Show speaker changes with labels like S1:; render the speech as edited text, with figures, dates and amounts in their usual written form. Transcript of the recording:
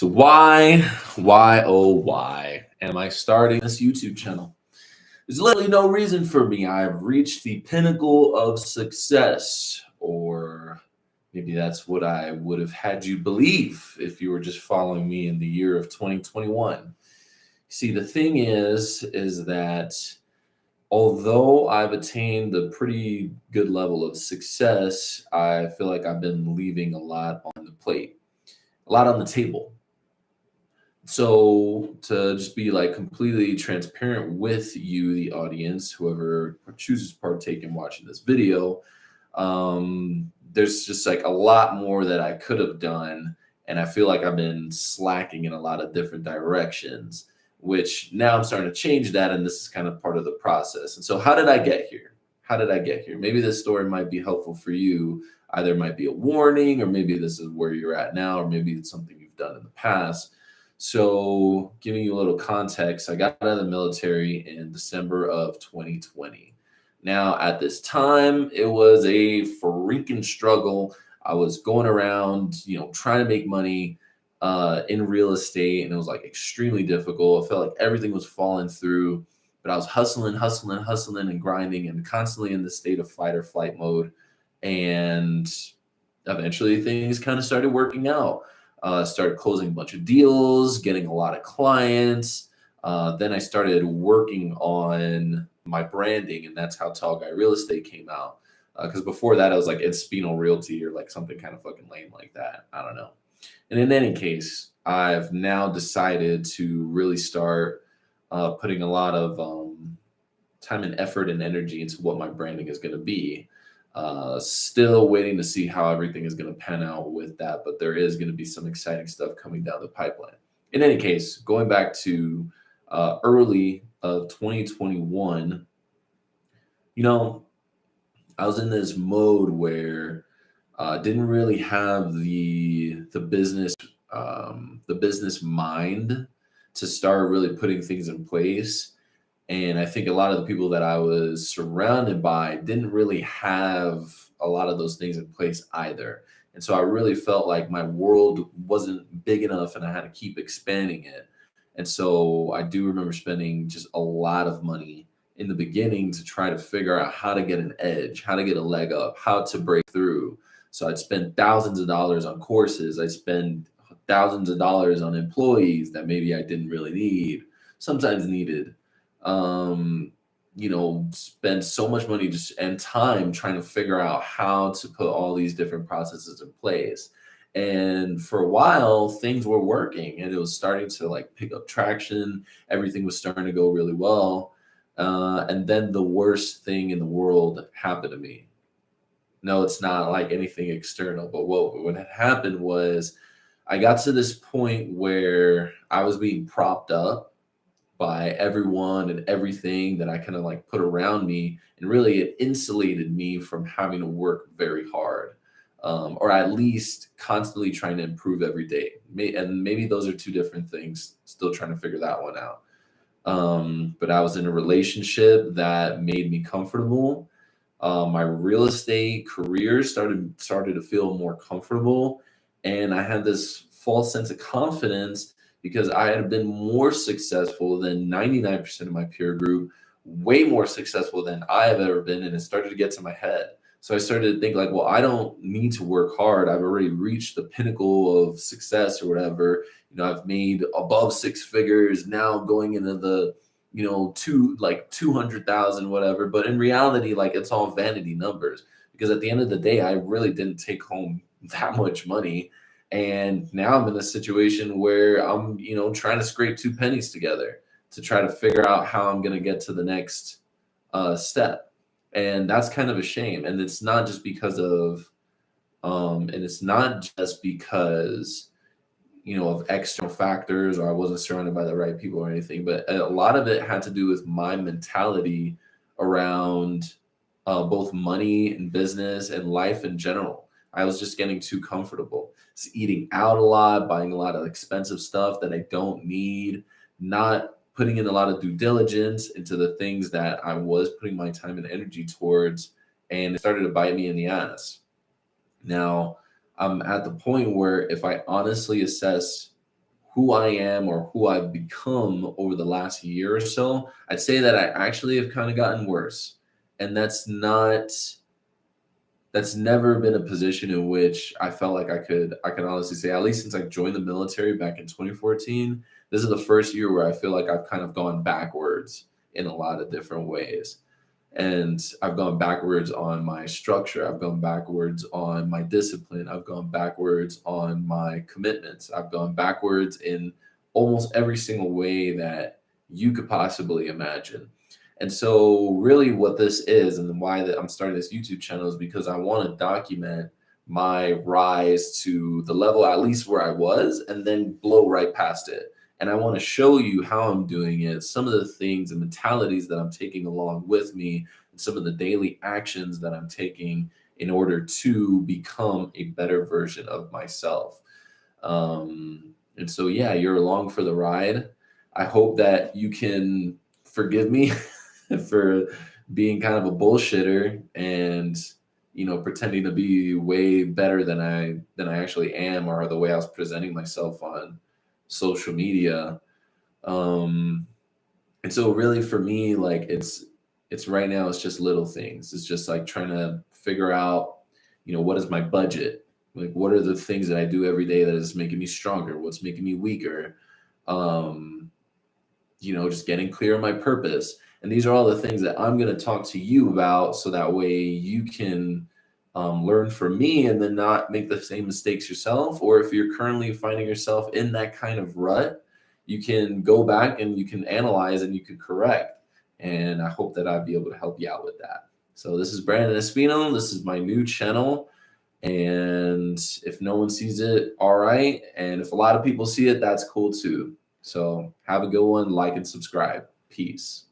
S1: So why am I starting this YouTube channel? There's literally no reason for me. I've reached the pinnacle of success, or maybe that's what I would have had you believe if you were just following me in the year of 2021. See, the thing is that although I've attained a pretty good level of success, I feel like I've been leaving a lot on the plate, a lot on the table. So to just be like completely transparent with you, the audience, whoever chooses to partake in watching this video, there's just like a lot more that I could have done, and I feel like I've been slacking in a lot of different directions. Which now I'm starting to change that, and this is kind of part of the process. And so, how did I get here? How did I get here? Maybe this story might be helpful for you. Either it might be a warning, or maybe this is where you're at now, or maybe it's something you've done in the past. So, giving you a little context, I got out of the military in December of 2020. Now, at this time, it was a freaking struggle. I was going around, trying to make money in real estate, and it was like extremely difficult. I felt like everything was falling through, but I was hustling, and grinding, and constantly in the state of fight or flight mode. And eventually, things kind of started working out. Started closing a bunch of deals, getting a lot of clients. Then I started working on my branding, and that's how Tall Guy Real Estate came out. Because before that, I was like Espino Realty or like something kind of fucking lame like that. I don't know. And in any case, I've now decided to really start putting a lot of time and effort and energy into what my branding is going to be. Still waiting to see how everything is going to pan out with that, but there is going to be some exciting stuff coming down the pipeline. In any case, going back to early of 2021, I was in this mode where didn't really have the business mind to start really putting things in place. And I think a lot of the people that I was surrounded by didn't really have a lot of those things in place either. And so I really felt like my world wasn't big enough and I had to keep expanding it. And so I do remember spending just a lot of money in the beginning to try to figure out how to get an edge, how to get a leg up, how to break through. So I'd spend thousands of dollars on courses. I'd spend thousands of dollars on employees that maybe I didn't really need, sometimes needed. um Spend so much money just and time trying to figure out how to put all these different processes in place. And for a while things were working and it was starting to like pick up traction. Everything was starting to go really well. And then the worst thing in the world happened to me. No, it's not like anything external, but what had happened was I got to this point where I was being propped up by everyone and everything that I kind of like put around me. And really, it insulated me from having to work very hard, or at least constantly trying to improve every day. And maybe those are two different things, still trying to figure that one out. But I was in a relationship that made me comfortable. My real estate career started to feel more comfortable, and I had this false sense of confidence because I had been more successful than 99% of my peer group, way more successful than I have ever been, and it started to get to my head. So I started to think like, well, I don't need to work hard. I've already reached the pinnacle of success or whatever. I've made above six figures now, going into the two like 200,000 whatever. But in reality, like it's all vanity numbers because at the end of the day, I really didn't take home that much money. And now I'm in a situation where I'm trying to scrape two pennies together to try to figure out how I'm going to get to the next step. And that's kind of a shame. And it's not just because of external factors, or I wasn't surrounded by the right people or anything, but a lot of it had to do with my mentality around both money and business and life in general. I was just getting too comfortable. Just eating out a lot, buying a lot of expensive stuff that I don't need, not putting in a lot of due diligence into the things that I was putting my time and energy towards, and it started to bite me in the ass. Now, I'm at the point where if I honestly assess who I am or who I've become over the last year or so, I'd say that I actually have kind of gotten worse. And that's never been a position in which I felt like I could honestly say, at least since I joined the military back in 2014, this is the first year where I feel like I've kind of gone backwards in a lot of different ways. And I've gone backwards on my structure. I've gone backwards on my discipline. I've gone backwards on my commitments. I've gone backwards in almost every single way that you could possibly imagine. And so, really, what this is, and why that I'm starting this YouTube channel, is because I want to document my rise to the level at least where I was, and then blow right past it. And I want to show you how I'm doing it, some of the things and mentalities that I'm taking along with me, and some of the daily actions that I'm taking in order to become a better version of myself. And so, yeah, you're along for the ride. I hope that you can forgive me for being kind of a bullshitter and pretending to be way better than I actually am, or the way I was presenting myself on social media. um and so, really, for me, like, it's right now, it's just little things. It's just like trying to figure out, what is my budget, like what are the things that I do every day that is making me stronger, what's making me weaker. um just getting clear on my purpose. And these are all the things that I'm going to talk to you about, so that way you can learn from me and then not make the same mistakes yourself. Or if you're currently finding yourself in that kind of rut, you can go back and you can analyze and you can correct. And I hope that I'd be able to help you out with that. So, this is Brandon Espino. This is my new channel. And if no one sees it, all right. And if a lot of people see it, that's cool too. So have a good one, like and subscribe. Peace.